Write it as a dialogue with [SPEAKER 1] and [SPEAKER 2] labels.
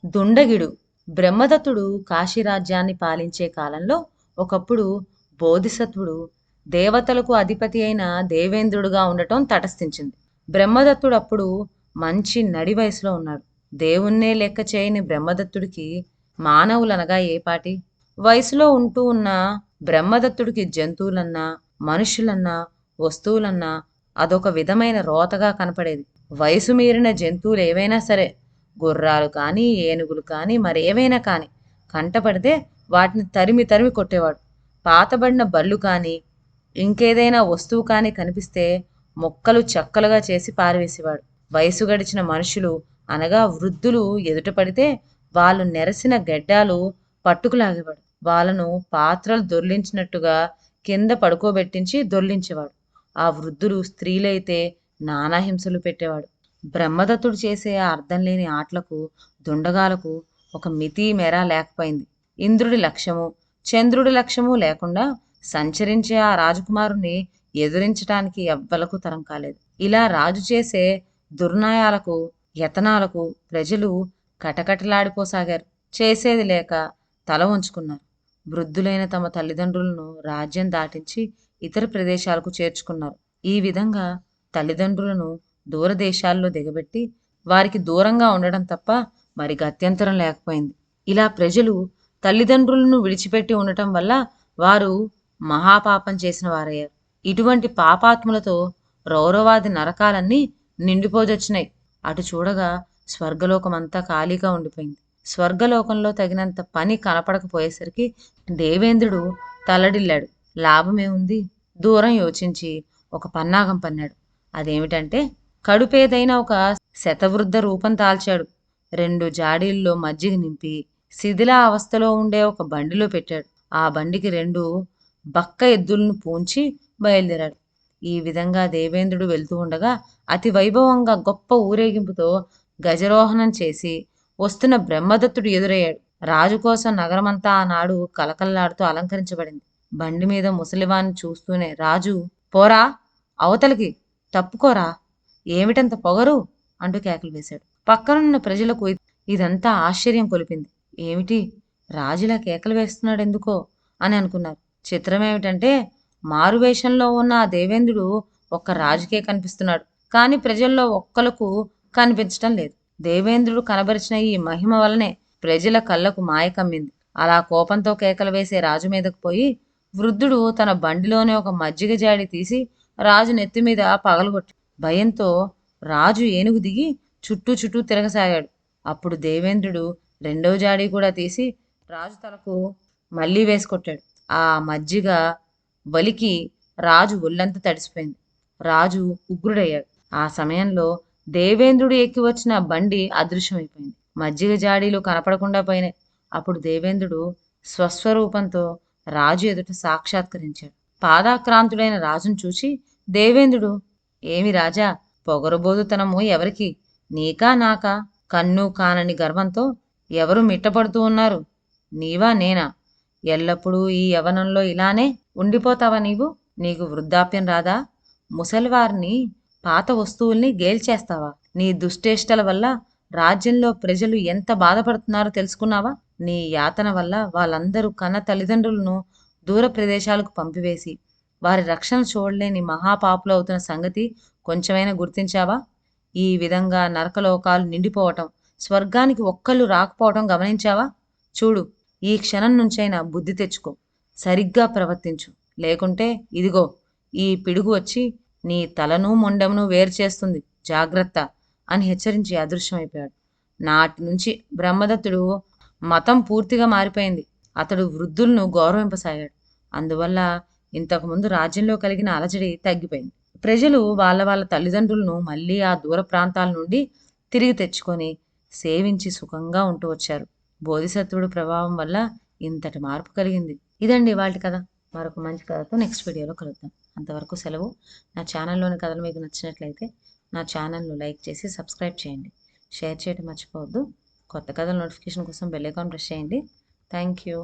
[SPEAKER 1] దుండగిడు బ్రహ్మదత్తుడు కాశీరాజ్యాన్ని పాలించే కాలంలో ఒకప్పుడు బోధిసత్వుడు దేవతలకు అధిపతి అయిన దేవేంద్రుడుగా ఉండటం తటస్థించింది. బ్రహ్మదత్తుడు అప్పుడు మంచి నడి వయసులో ఉన్నాడు. దేవుణ్ణే లెక్క చేయని బ్రహ్మదత్తుడికి మానవులనగా ఏపాటి? వయసులో ఉంటూ ఉన్న బ్రహ్మదత్తుడికి జంతువులన్నా, మనుషులన్నా, వస్తువులన్నా అదొక విధమైన రోతగా కనపడేది. వయసు మీరిన జంతువులు ఏవైనా సరే, గుర్రాలు కానీ, ఏనుగులు కానీ, మరేవైనా కానీ కంటపడితే వాటిని తరిమి తరిమి కొట్టేవాడు. పాతబడిన బళ్ళు కానీ, ఇంకేదైనా వస్తువు కానీ కనిపిస్తే మొక్కలు చెక్కలుగా చేసి పారవేసేవాడు. వయసు గడిచిన మనుషులు అనగా వృద్ధులు ఎదుట పడితే వాళ్ళు నెరసిన గెడ్డాలు పట్టుకులాగేవాడు. వాళ్ళను పాత్రలు దొర్లించినట్టుగా కింద పడుకోబెట్టించి దొర్లించేవాడు. ఆ వృద్ధులు స్త్రీలైతే నానా హింసలు పెట్టేవాడు. బ్రహ్మదత్తుడు చేసే ఆ అర్థం లేని ఆటలకు, దుండగాలకు ఒక మితి మేర లేకపోయింది. ఇంద్రుడి లక్ష్యము, చంద్రుడి లక్ష్యము లేకుండా సంచరించే ఆ రాజకుమారుని ఎదురించటానికి ఎవ్వలకు తరం కాలేదు. ఇలా రాజు చేసే దుర్నయాలకు, యతనాలకు ప్రజలు కటకటలాడిపోసాగారు. చేసేది లేక తల వంచుకున్నారు. వృద్ధులైన తమ తల్లిదండ్రులను రాజ్యం దాటించి ఇతర ప్రదేశాలకు చేర్చుకున్నారు. ఈ విధంగా తల్లిదండ్రులను దూరదేశాల్లో దిగబెట్టి వారికి దూరంగా ఉండడం తప్ప మరి గత్యంతరం లేకపోయింది. ఇలా ప్రజలు తల్లిదండ్రులను విడిచిపెట్టి ఉండటం వల్ల వారు మహాపాపం చేసిన వారయ్యారు. ఇటువంటి పాపాత్ములతో రౌరవాది నరకాలన్నీ నిండిపోజొచ్చినాయి. అటు చూడగా స్వర్గలోకమంతా ఖాళీగా ఉండిపోయింది. స్వర్గలోకంలో తగినంత పని కనపడకపోయేసరికి దేవేంద్రుడు తల్లడిల్లాడు. లాభమేముంది? దూరం యోచించి ఒక పన్నాగం పన్నాడు. అదేమిటంటే, కడుపేదైన ఒక శతవృద్ధ రూపం దాల్చాడు. 2 జాడీల్లో మజ్జిగ నింపి శిథిల అవస్థలో ఉండే ఒక బండిలో పెట్టాడు. ఆ బండికి 2 బక్క ఎద్దులను పూంచి బయలుదేరాడు. ఈ విధంగా దేవేంద్రుడు వెళ్తూ ఉండగా అతి వైభవంగా గొప్ప ఊరేగింపుతో గజరోహణం చేసి వస్తున్న బ్రహ్మదత్తుడు ఎదురయ్యాడు. రాజు కోసం నగరమంతా ఆనాడు కలకల్లాడుతూ అలంకరించబడింది. బండి మీద ముసలివాణ్ణి చూస్తూనే రాజు, పోరా అవతలికి, తప్పుకోరా, ఏమిటంత పొగరు అంటూ కేకలు వేశాడు. పక్కనున్న ప్రజలకు ఇదంతా ఆశ్చర్యం కొలిపింది. ఏమిటి, రాజులా కేకలు వేస్తున్నాడెందుకో అని అనుకున్నారు. చిత్రమేమిటంటే, మారువేషంలో ఉన్న ఆ దేవేంద్రుడు ఒక్క రాజుకే కనిపిస్తున్నాడు. కానీ ప్రజల్లో ఒక్కలకు కనిపించటం లేదు. దేవేంద్రుడు కనబరిచిన ఈ మహిమ వలనే ప్రజల కళ్ళకు మాయ కమ్మింది. అలా కోపంతో కేకలు వేసే రాజు మీదకు పోయి వృద్ధుడు తన బండిలోనే ఒక మజ్జిగ జాడి తీసి రాజు నెత్తి మీద పగలగొట్టి భయంతో రాజు ఏనుగు దిగి చుట్టూ చుట్టూ తిరగసాగాడు. అప్పుడు దేవేంద్రుడు 2వ జాడీ కూడా తీసి రాజు తలకు మళ్ళీ వేసుకొట్టాడు. ఆ మజ్జిగ వలికి రాజు ఒళ్ళంతా తడిసిపోయింది. రాజు ఉగ్రుడయ్యాడు. ఆ సమయంలో దేవేంద్రుడు ఎక్కి వచ్చిన బండి అదృశ్యమైపోయింది. మజ్జిగ జాడీలు కనపడకుండా పోయినాయి. అప్పుడు దేవేంద్రుడు స్వస్వరూపంతో రాజు ఎదుట సాక్షాత్కరించాడు. పాదాక్రాంతుడైన రాజును చూసి దేవేంద్రుడు, ఏమి రాజా, పొగరబోదుతనము ఎవరికి? నీకా నాకా? కన్ను కానని గర్వంతో ఎవరు మిట్టపడుతూ ఉన్నారు? నీవా నేనా? ఎల్లప్పుడూ ఈ యవనంలో ఇలానే ఉండిపోతావా నీవు? నీకు వృద్ధాప్యం రాదా? ముసలివారిని, పాత వస్తువుల్ని గేల్చేస్తావా? నీ దుష్టేష్టల వల్ల రాజ్యంలో ప్రజలు ఎంత బాధపడుతున్నారో తెలుసుకున్నావా? నీ యాతన వల్ల వాళ్ళందరూ కన్న తల్లిదండ్రులను దూర ప్రదేశాలకు పంపివేసి వారి రక్షణ చూడలేని మహాపాపులు అవుతున్న సంగతి కొంచెమైనా గుర్తించావా? ఈ విధంగా నరకలోకాలు నిండిపోవటం, స్వర్గానికి ఒక్కళ్ళు రాకపోవటం గమనించావా? చూడు, ఈ క్షణం నుంచైనా బుద్ధి తెచ్చుకో, సరిగ్గా ప్రవర్తించు, లేకుంటే ఇదిగో ఈ పిడుగు వచ్చి నీ తలను మొండెమును వేరు చేస్తుంది, జాగ్రత్త అని హెచ్చరించి అదృశ్యమైపోయాడు. నాటి నుంచి బ్రహ్మదత్తుడు మతం పూర్తిగా మారిపోయింది. అతడు వృద్ధులను గౌరవింపసాగాడు. అందువల్ల ఇంతకుముందు రాజ్యంలో కలిగిన అలజడి తగ్గిపోయింది. ప్రజలు వాళ్ళ వాళ్ళ తల్లిదండ్రులను మళ్ళీ ఆ దూర ప్రాంతాల నుండి తిరిగి తెచ్చుకొని సేవించి సుఖంగా ఉంటూ వచ్చారు. బోధిసత్వుడు ప్రభావం వల్ల ఇంతటి మార్పు కలిగింది. ఇదండి వాళ్ళ కథ. మరొక మంచి కథతో నెక్స్ట్ వీడియోలో కలుద్దాం. అంతవరకు సెలవు. నా ఛానల్లోని కథలు మీకు నచ్చినట్లయితే నా ఛానల్ను లైక్ చేసి సబ్స్క్రైబ్ చేయండి. షేర్ చేయడం మర్చిపోవద్దు. కొత్త కథల నోటిఫికేషన్ కోసం బెల్ ఐకాన్ ప్రెస్ చేయండి. Thank you.